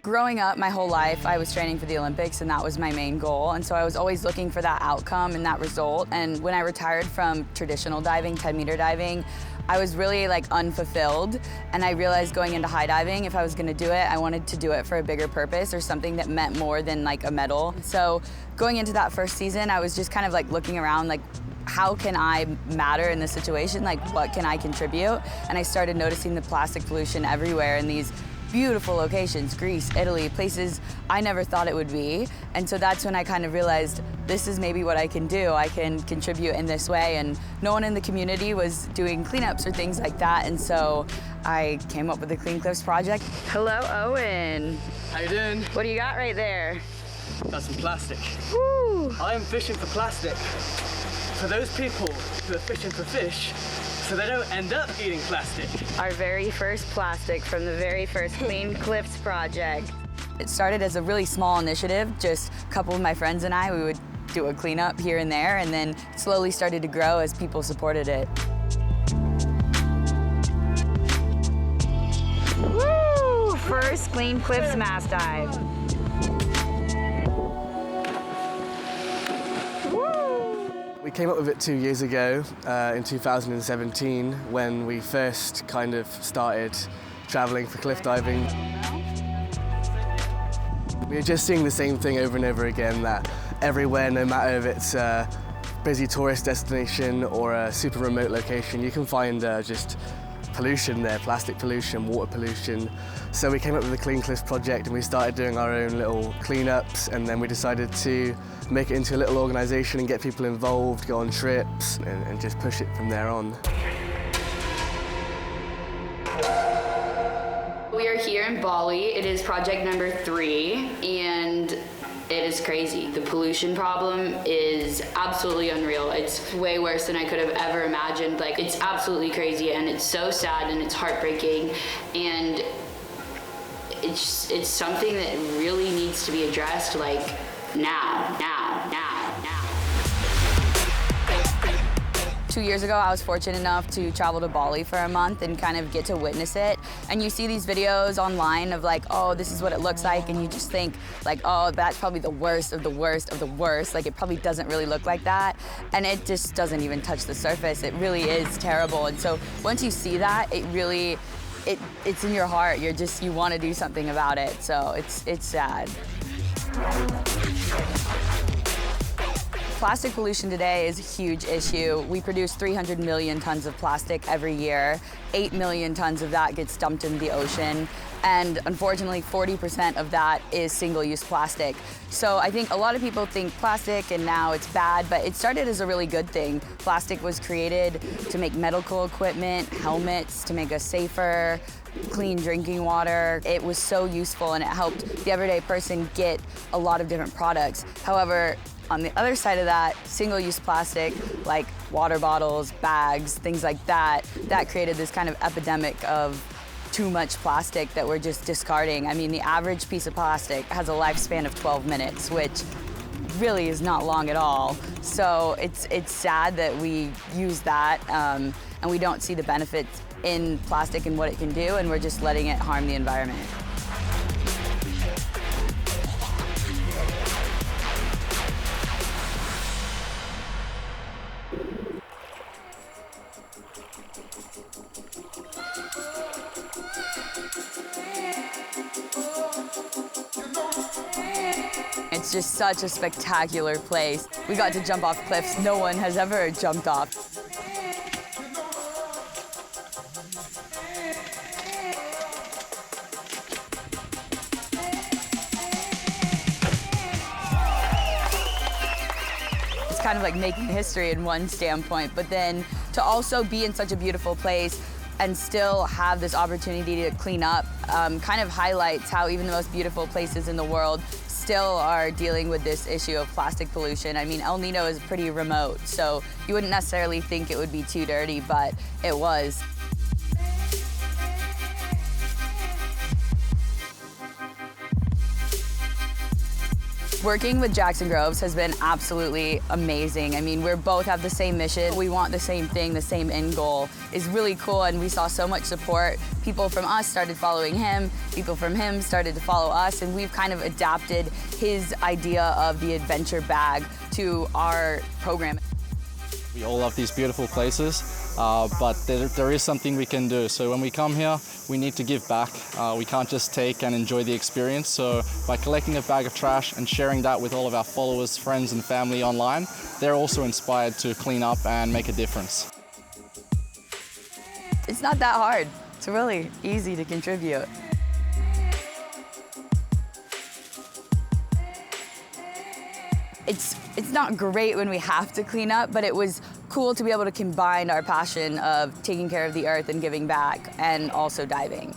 Growing up my whole life, I was training for the Olympics and that was my main goal. And so I was always looking for that outcome and that result. And when I retired from traditional diving, 10-meter diving, I was really like unfulfilled. And I realized going into high diving, if I was gonna do it, I wanted to do it for a bigger purpose or something that meant more than like a medal. So going into that first season, I was just kind of like looking around like, how can I matter in this situation? Like, what can I contribute? And I started noticing the plastic pollution everywhere in these beautiful locations, Greece, Italy, places I never thought it would be. And so that's when I kind of realized this is maybe what I can do. I can contribute in this way. And no one in the community was doing cleanups or things like that. And so I came up with the Clean Cliffs project. Hello, Owen. How you doing? What do you got right there? Got some plastic. Woo! I am fishing for plastic. For those people who are fishing for fish, so they don't end up eating plastic. Our very first plastic from the very first Clean Cliffs project. It started as a really small initiative, just a couple of my friends and I, we would do a cleanup here and there, and then slowly started to grow as people supported it. Woo! First Clean Cliffs mass dive. We came up with it 2 years ago, in 2017, when we first kind of started traveling for cliff diving. We were just seeing the same thing over and over again, that everywhere, no matter if it's a busy tourist destination or a super remote location, you can find just pollution there, plastic pollution, water pollution. So we came up with the Clean Cliffs project and we started doing our own little cleanups, and then we decided to make it into a little organisation and get people involved, go on trips and just push it from there on. We are here in Bali. It is project number 3 and it is crazy. The pollution problem is absolutely unreal. It's way worse than I could have ever imagined. Like, it's absolutely crazy and it's so sad and it's heartbreaking, and it's something that really needs to be addressed, like now. 2 years ago, I was fortunate enough to travel to Bali for a month and kind of get to witness it. And you see these videos online of like, oh, this is what it looks like, and you just think like, oh, that's probably the worst of the worst of the worst. Like, it probably doesn't really look like that. And it just doesn't even touch the surface. It really is terrible. And so once you see that, it really, it's in your heart. You want to do something about it. So it's sad. Plastic pollution today is a huge issue. We produce 300 million tons of plastic every year. 8 million tons of that gets dumped in the ocean. And unfortunately, 40% of that is single-use plastic. So I think a lot of people think plastic and now it's bad, but it started as a really good thing. Plastic was created to make medical equipment, helmets, to make us safer, clean drinking water. It was so useful and it helped the everyday person get a lot of different products. However, on the other side of that, single-use plastic, like water bottles, bags, things like that, that created this kind of epidemic of too much plastic that we're just discarding. I mean, the average piece of plastic has a lifespan of 12 minutes, which really is not long at all. So it's sad that we use that and we don't see the benefits in plastic and what it can do, and we're just letting it harm the environment. It's just such a spectacular place. We got to jump off cliffs no one has ever jumped off. It's kind of like making history in one standpoint, but then to also be in such a beautiful place and still have this opportunity to clean up kind of highlights how even the most beautiful places in the world still are dealing with this issue of plastic pollution. I mean, El Nido is pretty remote, so you wouldn't necessarily think it would be too dirty, but it was. Working with Jackson Groves has been absolutely amazing. I mean, we both have the same mission. We want the same thing, the same end goal. It's really cool, and we saw so much support. People from us started following him, people from him started to follow us, and we've kind of adapted his idea of the adventure bag to our program. We all love these beautiful places, but there is something we can do. So when we come here, we need to give back. We can't just take and enjoy the experience. So by collecting a bag of trash and sharing that with all of our followers, friends and family online, they're also inspired to clean up and make a difference. It's not that hard. It's really easy to contribute. It's not great when we have to clean up, but it was cool to be able to combine our passion of taking care of the earth and giving back and also diving.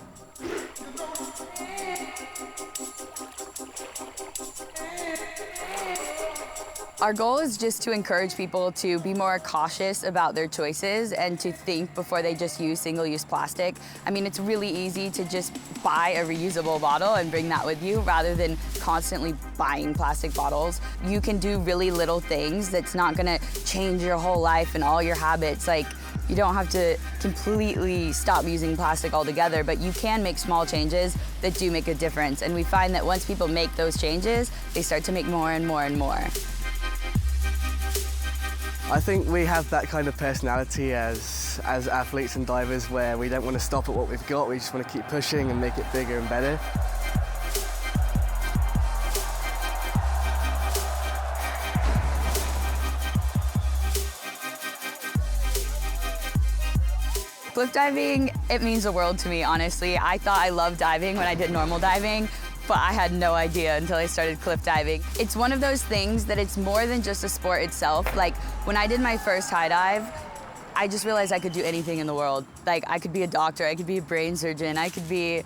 Our goal is just to encourage people to be more cautious about their choices and to think before they just use single-use plastic. I mean, it's really easy to just buy a reusable bottle and bring that with you rather than constantly buying plastic bottles. You can do really little things that's not gonna change your whole life and all your habits. Like, you don't have to completely stop using plastic altogether, but you can make small changes that do make a difference. And we find that once people make those changes, they start to make more and more and more. I think we have that kind of personality as athletes and divers where we don't want to stop at what we've got, we just want to keep pushing and make it bigger and better. Cliff diving, it means the world to me, honestly. I thought I loved diving when I did normal diving, but I had no idea until I started cliff diving. It's one of those things that it's more than just a sport itself. Like, when I did my first high dive, I just realized I could do anything in the world. Like, I could be a doctor, I could be a brain surgeon, I could be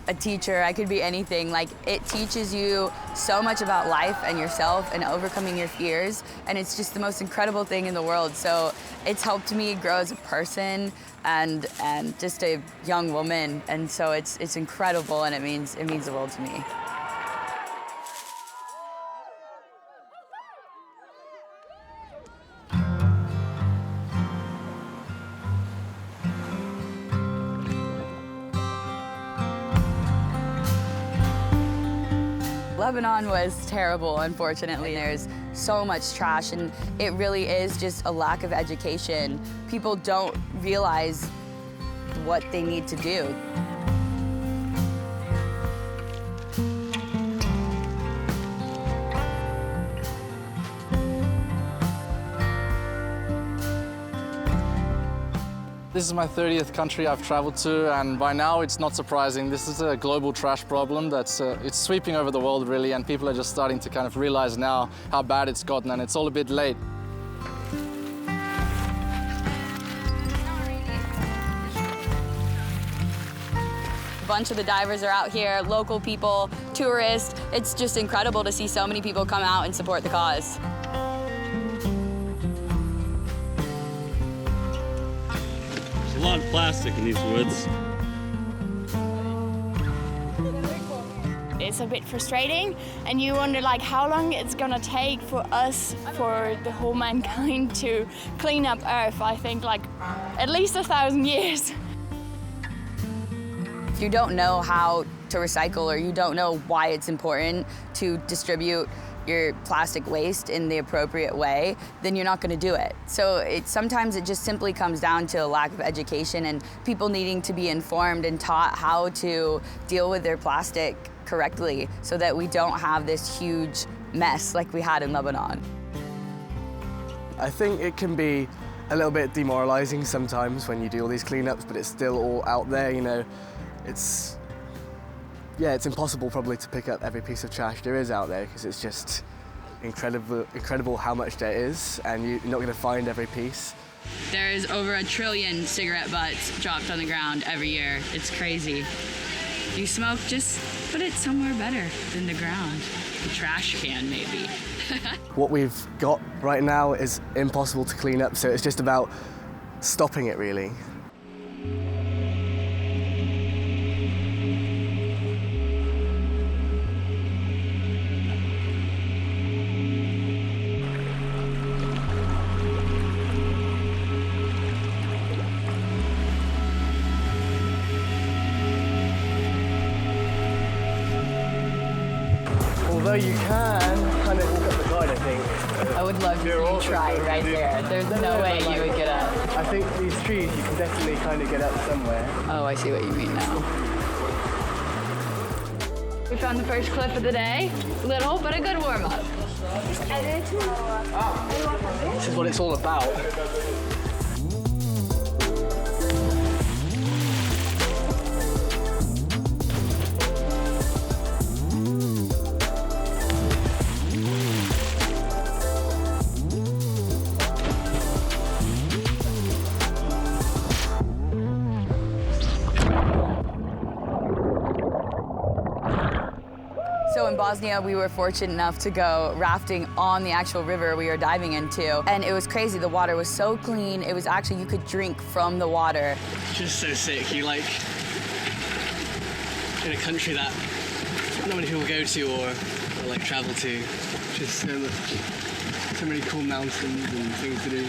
a teacher, I could be anything. Like, it teaches you so much about life and yourself and overcoming your fears, and it's just the most incredible thing in the world. So it's helped me grow as a person and just a young woman, and so it's incredible, and it means the world to me. Lebanon was terrible, unfortunately. There's so much trash, and it really is just a lack of education. People don't realize what they need to do. This is my 30th country I've traveled to, and by now it's not surprising. This is a global trash problem that's it's sweeping over the world, really, and people are just starting to kind of realize now how bad it's gotten, and it's all a bit late. A bunch of the divers are out here, local people, tourists. It's just incredible to see so many people come out and support the cause. A lot of plastic in these woods. It's a bit frustrating, and you wonder like how long it's gonna take for us, for the whole mankind to clean up Earth. I think like at least 1,000 years. If you don't know how to recycle, or you don't know why it's important to distribute your plastic waste in the appropriate way, then you're not going to do it. So sometimes it just simply comes down to a lack of education and people needing to be informed and taught how to deal with their plastic correctly so that we don't have this huge mess like we had in Lebanon. I think it can be a little bit demoralizing sometimes when you do all these cleanups, but it's still all out there, you know. It's impossible probably to pick up every piece of trash there is out there because it's just incredible how much there is, and you're not going to find every piece. There is over 1 trillion cigarette butts dropped on the ground every year. It's crazy. You smoke, just put it somewhere better than the ground. The trash can, maybe. What we've got right now is impossible to clean up, so it's just about stopping it, really. Although you can kind of walk up the guide, I think. I would love to try right there. There's no way you would get up. I think these trees, you can definitely kind of get up somewhere. Oh, I see what you mean now. We found the first cliff of the day. Little, but a good warm-up. This is what it's all about. So in Bosnia, we were fortunate enough to go rafting on the actual river we were diving into. And it was crazy. The water was so clean. It was actually, you could drink from the water. Just so sick. You like, in a country that not many people go to or like travel to. Just so many cool mountains and things to do.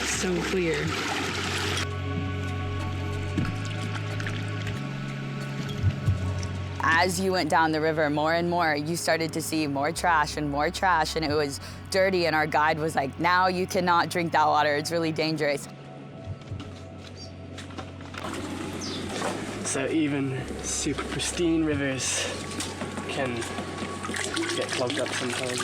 It's so clear. As you went down the river more and more, you started to see more trash, and it was dirty, and our guide was like, now you cannot drink that water, it's really dangerous. So even super pristine rivers can get clogged up sometimes.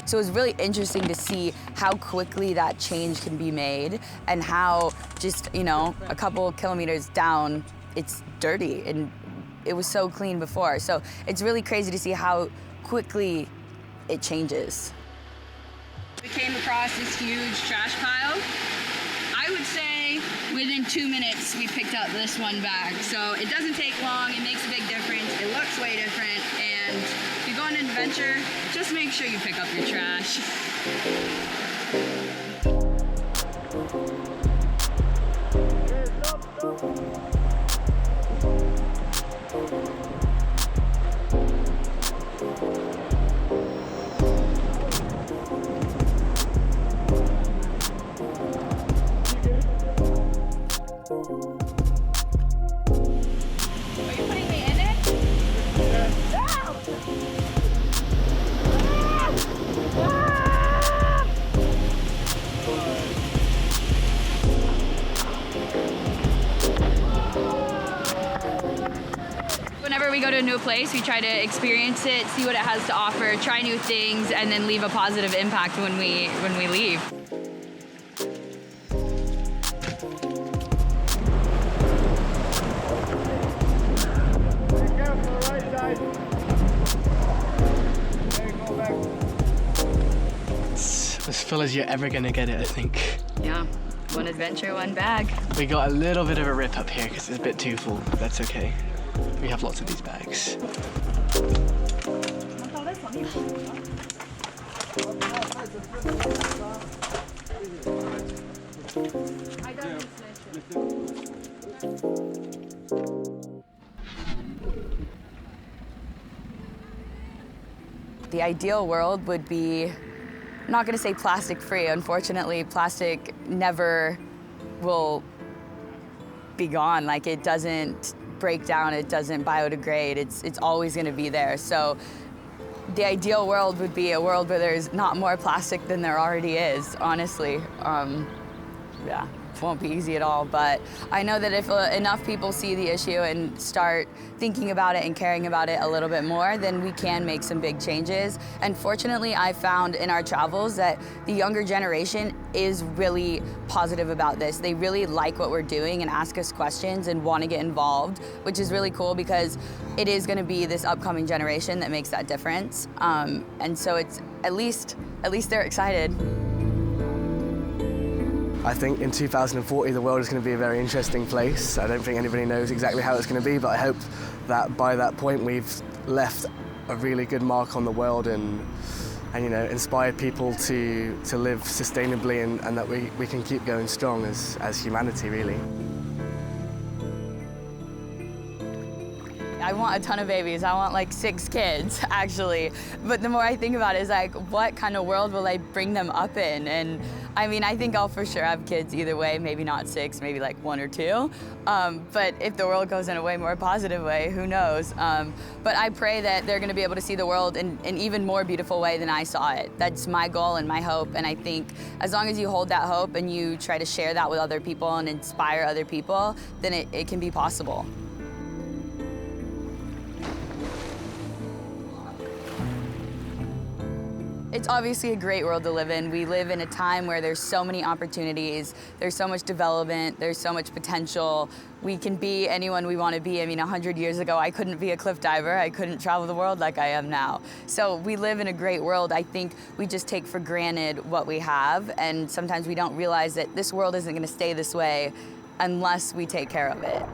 So it was really interesting to see how quickly that change can be made, and how just, you know, a couple kilometers down, it's dirty, and it was so clean before. So it's really crazy to see how quickly it changes. We came across this huge trash pile. I would say within 2 minutes we picked up this one bag. So it doesn't take long, it makes a big difference, it looks way different, and if you go on an adventure, just make sure you pick up your trash. Whenever we go to a new place, we try to experience it, see what it has to offer, try new things, and then leave a positive impact when we leave. It's as full as you're ever gonna get it, I think. Yeah, one adventure, one bag. We got a little bit of a rip up here because it's a bit too full, but that's okay. We have lots of these bags. The ideal world would be, I'm not going to say plastic free. Unfortunately, plastic never will be gone. Like, it doesn't break down, it doesn't biodegrade, it's always going to be there. So the ideal world would be a world where there's not more plastic than there already is, honestly. Yeah, it won't be easy at all, but I know that if enough people see the issue and start thinking about it and caring about it a little bit more, then we can make some big changes. And fortunately, I found in our travels that the younger generation is really positive about this. They really like what we're doing and ask us questions and want to get involved, which is really cool because it is going to be this upcoming generation that makes that difference. And so it's at least they're excited. I think in 2040 the world is going to be a very interesting place. I don't think anybody knows exactly how it's going to be, but I hope that by that point we've left a really good mark on the world and you know, inspired people to live sustainably and that we can keep going strong as humanity, really. I want a ton of babies. I want like 6 kids, actually. But the more I think about it, is like, what kind of world will I bring them up in? And I mean, I think I'll for sure have kids either way, maybe not 6, maybe like 1 or 2. But if the world goes in a way more positive way, who knows? But I pray that they're gonna be able to see the world in an even more beautiful way than I saw it. That's my goal and my hope, and I think as long as you hold that hope and you try to share that with other people and inspire other people, then it can be possible. It's obviously a great world to live in. We live in a time where there's so many opportunities, there's so much development, there's so much potential. We can be anyone we want to be. I mean, 100 years ago, I couldn't be a cliff diver. I couldn't travel the world like I am now. So we live in a great world. I think we just take for granted what we have, and sometimes we don't realize that this world isn't going to stay this way unless we take care of it.